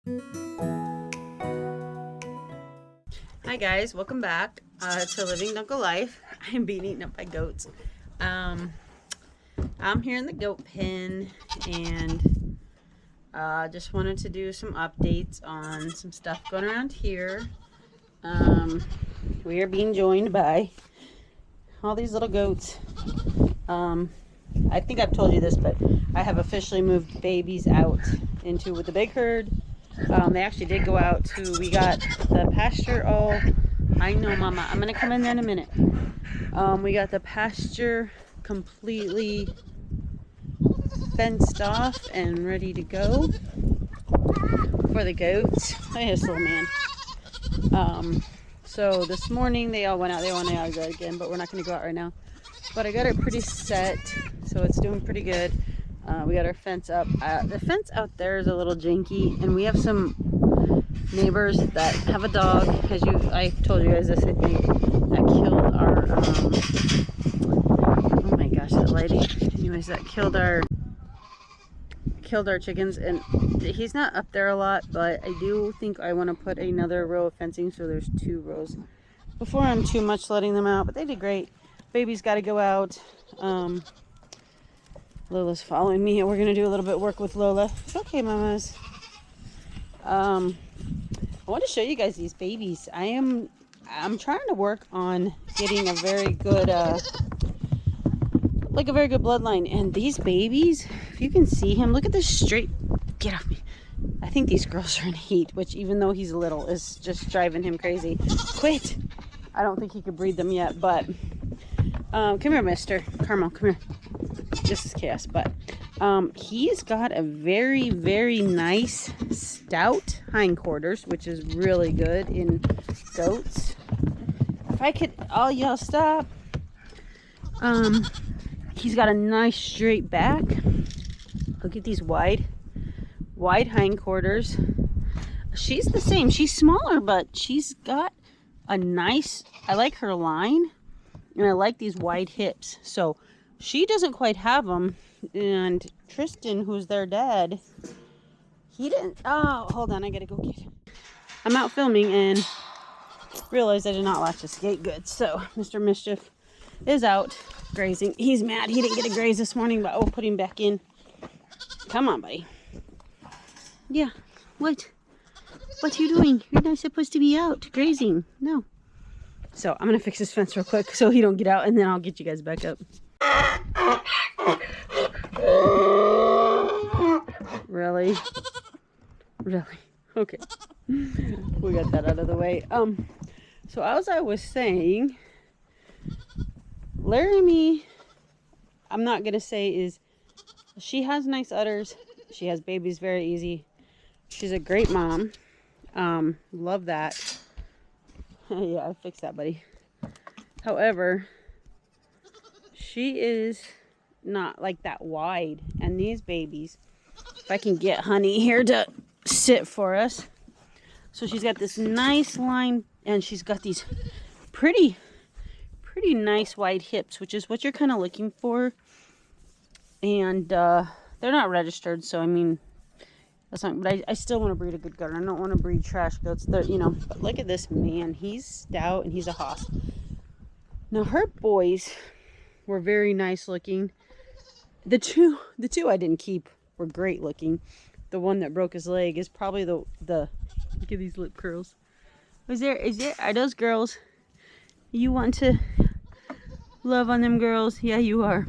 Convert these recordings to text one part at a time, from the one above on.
Hi guys, welcome back to Living Knuckle Life. I am being eaten up by goats. I'm here in the goat pen and just wanted to do some updates on some stuff going around here. We are being joined by all these little goats. I think I've told you this, but I have officially moved babies out into with the big herd. They actually did go out to, we got the pasture. Oh, I know, Mama. I'm going to come in there in a minute. We got the pasture completely fenced off and ready to go for the goats. Hey, this little man. So this morning they all went out. They want to go again, but we're not going to go out right now. But I got it pretty set, so it's doing pretty good. We got our fence up. The fence out there is a little janky, and we have some neighbors that have a dog. I told you guys this, I think, that killed our, oh my gosh, that lady. Anyways, that killed our chickens, and he's not up there a lot, but I do think I want to put another row of fencing, so there's 2 rows before I'm too much letting them out. But they did great. Baby's got to go out. Lola's following me, and we're gonna do a little bit of work with Lola. It's okay, mamas. I want to show you guys these babies. I'm trying to work on getting a very good like a very good bloodline, and these babies, if you can see him, look at this straight, get off me. I think these girls are in heat, which even though he's little is just driving him crazy. Quit. I don't think he could breed them yet, but come here, mister Carmel, come here. This is chaos, but he's got a very, very nice stout hindquarters, which is really good in goats. If I could, all y'all stop. He's got a nice straight back. Look at these wide hindquarters. She's the same. She's smaller, but she's got a nice, I like her line, and I like these wide hips. So she doesn't quite have them, and Tristan, who's their dad, he didn't. Oh, hold on, I gotta go get him. I'm out filming and realized I did not latch this gate good, so Mr. Mischief is out grazing. He's mad he didn't get a graze this morning, but we'll put him back in. Come on, buddy. Yeah, what are you doing? You're not supposed to be out grazing. No. So I'm gonna fix this fence real quick so he don't get out, and then I'll get you guys back up. Really? Okay. We got that out of the way. So as I was saying, Laramie, I'm not gonna say is, she has nice udders. She has babies very easy. She's a great mom. Love that. Yeah, I fixed that, buddy. However, she is not like that wide, and these babies, if I can get Honey here to sit for us. So she's got this nice line, and she's got these pretty nice wide hips, which is what you're kind of looking for. And they're not registered, so I mean, that's not, but I still want to breed a good goat. I don't want to breed trash goats. They're, you know, but look at this man. He's stout and he's a hoss. Now her boys were very nice looking. The two I didn't keep were great looking. The one that broke his leg is probably the look at these lip curls. Are those girls? You want to love on them girls? Yeah, you are.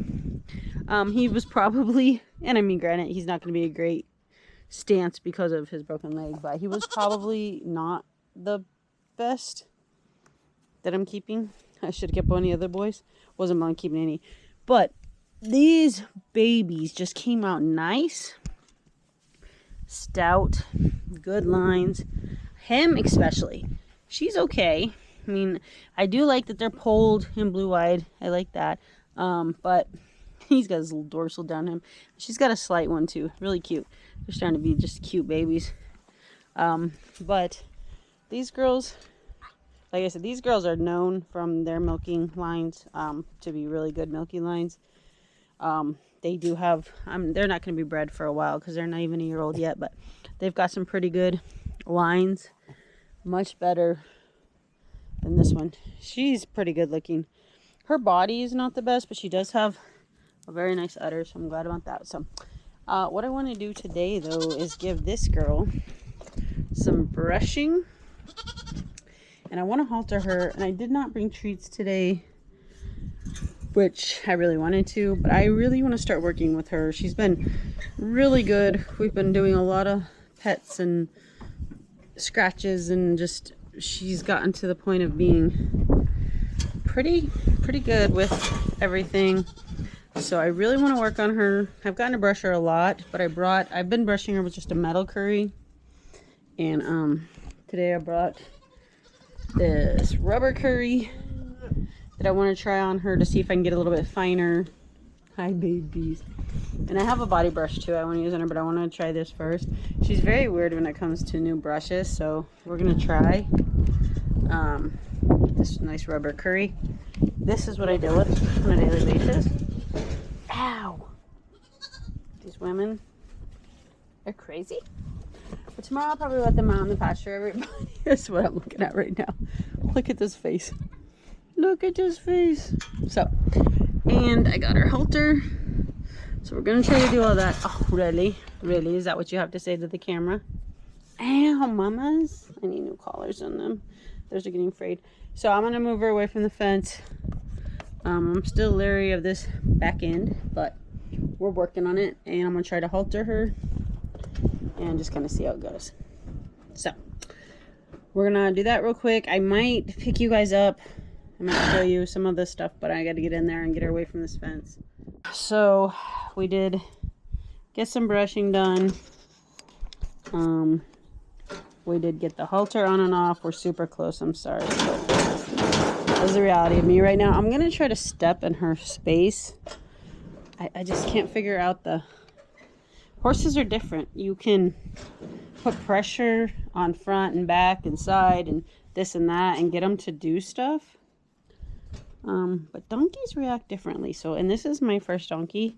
He was probably, and I mean, granted, he's not going to be a great stance because of his broken leg, but he was probably not the best that I'm keeping. I should have kept one of the other boys. Wasn't mind keeping any. But these babies just came out nice. Stout. Good lines. Him especially. She's okay. I mean, I do like that they're polled and blue-eyed. I like that. But he's got his little dorsal down him. She's got a slight one too. Really cute. They're starting to be just cute babies. But these girls, like I said, these girls are known from their milking lines to be really good milking lines. they do have, they're not going to be bred for a while because they're not even a year old yet, but they've got some pretty good lines. Much better than this one. She's pretty good looking. Her body is not the best, but she does have a very nice udder, so I'm glad about that. So what I want to do today, though, is give this girl some brushing. And I want to halter her, and I did not bring treats today, which I really wanted to, but I really want to start working with her. She's been really good. We've been doing a lot of pets and scratches, and just she's gotten to the point of being pretty good with everything. So I really want to work on her. I've gotten to brush her a lot, but I've been brushing her with just a metal curry, and today I brought this rubber curry that I want to try on her to see if I can get a little bit finer. Hi, babies. And I have a body brush too I want to use on her, but I want to try this first. She's very weird when it comes to new brushes, so we're going to try this nice rubber curry. This is what I deal with on a daily basis. Ow! These women are crazy. But tomorrow I'll probably let them out on the pasture, everybody. That's what I'm looking at right now. Look at this face. Look at this face. So, and I got her halter. So we're going to try to do all that. Oh, really? Really? Is that what you have to say to the camera? Ow, mamas. I need new collars on them. Those are getting frayed. So I'm going to move her away from the fence. I'm still leery of this back end, but we're working on it. And I'm going to try to halter her and just kind of see how it goes. So we're going to do that real quick. I might pick you guys up. I might show you some of this stuff, but I got to get in there and get her away from this fence. So we did get some brushing done. We did get the halter on and off. We're super close. I'm sorry. That's the reality of me right now. I'm going to try to step in her space. I just can't figure out the... Horses are different. You can put pressure on front and back and side and this and that and get them to do stuff. But donkeys react differently. So, and this is my first donkey.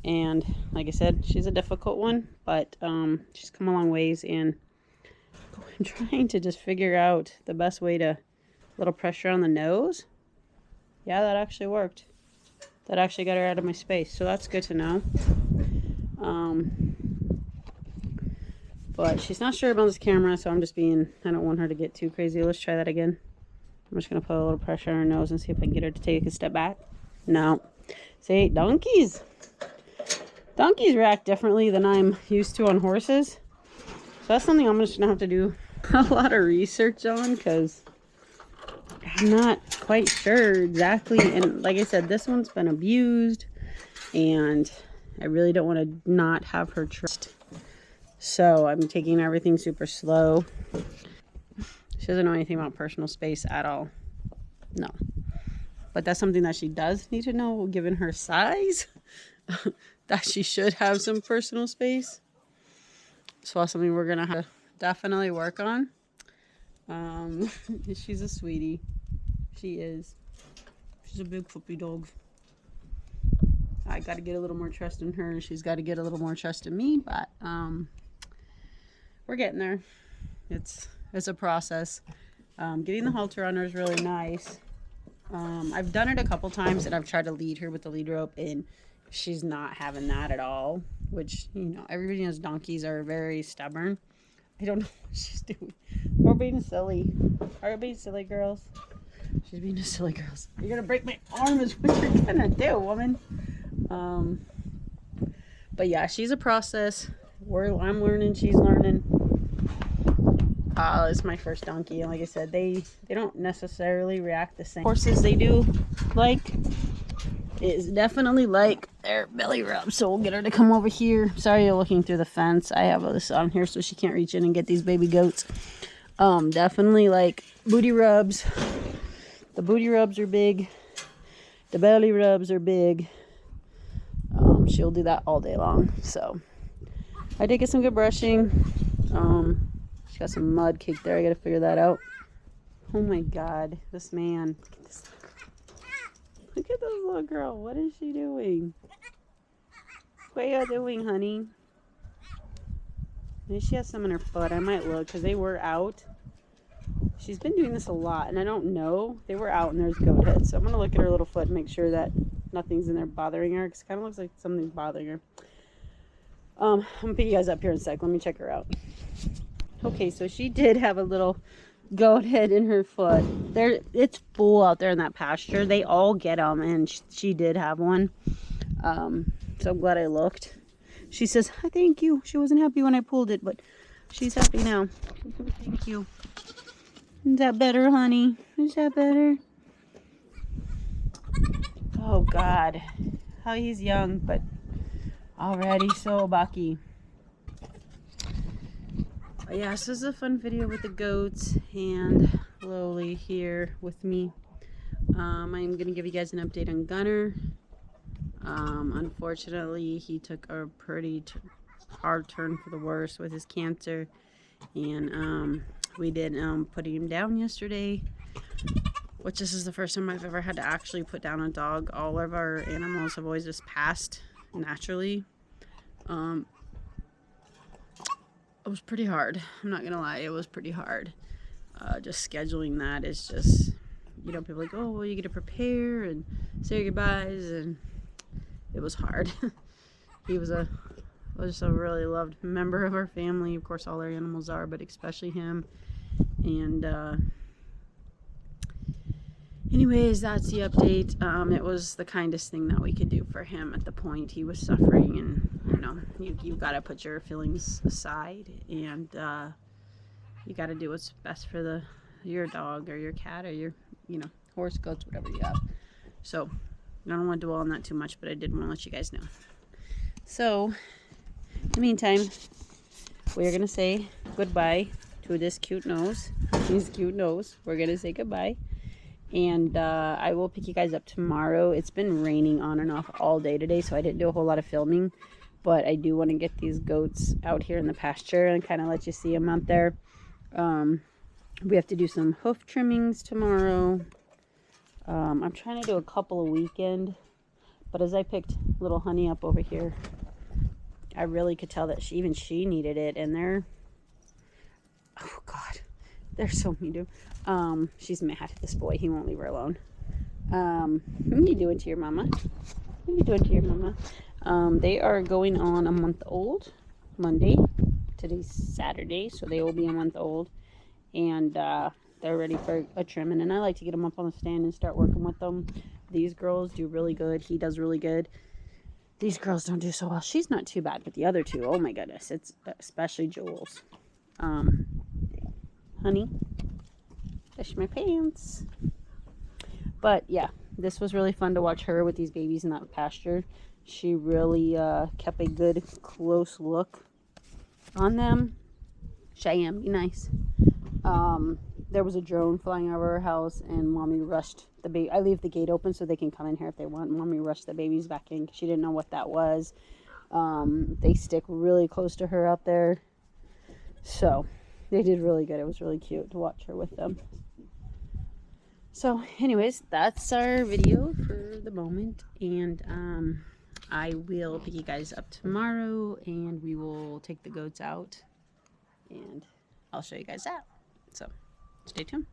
And like I said, she's a difficult one, but she's come a long ways, and I'm trying to just figure out the best way to little pressure on the nose. Yeah, that actually worked. That actually got her out of my space. So that's good to know. But she's not sure about this camera, so I'm just being, I don't want her to get too crazy. Let's try that again. I'm just going to put a little pressure on her nose and see if I can get her to take a step back. No. See, donkeys react differently than I'm used to on horses. So that's something I'm just going to have to do a lot of research on, because I'm not quite sure exactly. And like I said, this one's been abused, and I really don't want to not have her trust. So I'm taking everything super slow. She doesn't know anything about personal space at all. No. But that's something that she does need to know, given her size, that she should have some personal space. So that's something we're going to have to definitely work on. She's a sweetie. She is. She's a big puppy dog. I got to get a little more trust in her. She's got to get a little more trust in me, but we're getting there. It's a process. Getting the halter on her is really nice. I've done it a couple times, and I've tried to lead her with the lead rope, and she's not having that at all, which, you know, everybody knows donkeys are very stubborn. I don't know what she's doing. We're being silly. Are we being silly, girls? She's being a silly girl. You're going to break my arm is what you're going to do, woman. But yeah, she's a process. I'm learning, she's learning. It's my first donkey, and like I said, they don't necessarily react the same. Horses they do like is definitely like their belly rub. So we'll get her to come over here. Sorry you're looking through the fence. I have this on here so she can't reach in and get these baby goats. Definitely like booty rubs. The booty rubs are big. The belly rubs are big. She'll do that all day long. So I did get some good brushing. She got some mud caked there. I gotta figure that out. Oh my god, this man. Look at this little girl. What is she doing? What are you doing, honey? Maybe she has some in her foot. I might look because they were out. She's been doing this a lot, and I don't know. They were out, and there's goat heads. So I'm going to look at her little foot and make sure that nothing's in there bothering her, because it kind of looks like something's bothering her. I'm going to pick you guys up here in a sec. Let me check her out. Okay, so she did have a little goat head in her foot. It's full out there in that pasture. They all get them, and she did have one. So I'm glad I looked. She says, thank you. She wasn't happy when I pulled it, but she's happy now. Thank you. Is that better, honey? Is that better? Oh, God. How he's young, but already so bucky. But yeah, so this is a fun video with the goats and Lola here with me. I'm going to give you guys an update on Gunner. Unfortunately, he took a pretty hard turn for the worse with his cancer. And we did put him down yesterday, which this is the first time I've ever had to actually put down a dog. All of our animals have always just passed naturally. It was pretty hard. I'm not gonna lie, it was pretty hard. Just scheduling that is just, you know, people are like, oh, well, you get to prepare and say your goodbyes, and it was hard. He was just a really loved member of our family. Of course, all our animals are, but especially him. And anyways, that's the update. It was the kindest thing that we could do for him at the point he was suffering, and you know, you got to put your feelings aside, and you got to do what's best for your dog or your cat or your, you know, horse, goats, whatever you have. So I don't want to dwell on that too much, but I did want to let you guys know. So in the meantime, we're gonna say goodbye to this cute nose. His cute nose. We're gonna say goodbye. And I will pick you guys up tomorrow. It's been raining on and off all day today, so I didn't do a whole lot of filming. But I do want to get these goats out here in the pasture and kind of let you see them out there. We have to do some hoof trimmings tomorrow. I'm trying to do a couple a weekend. But as I picked little Honey up over here, I really could tell that she needed it. And oh God, they're so mean to her. She's mad at this boy. He won't leave her alone. What are you doing to your mama? What are you doing to your mama? They are going on a month old Monday. Today's Saturday, so they will be a month old. And they're ready for a trimming. And I like to get them up on the stand and start working with them. These girls do really good. He does really good. These girls don't do so well. She's not too bad, but the other two, oh my goodness. It's especially Jules. Honey, fish my pants. But yeah, this was really fun to watch her with these babies in that pasture. She really kept a good close look on them. Cheyenne, be nice. There was a drone flying over our house, and Mommy rushed the baby. I leave the gate open so they can come in here if they want. Mommy rushed the babies back in because she didn't know what that was. They stick really close to her out there. So they did really good. It was really cute to watch her with them. So anyways, that's our video for the moment. And I will pick you guys up tomorrow, and we will take the goats out, and I'll show you guys that. So stay tuned.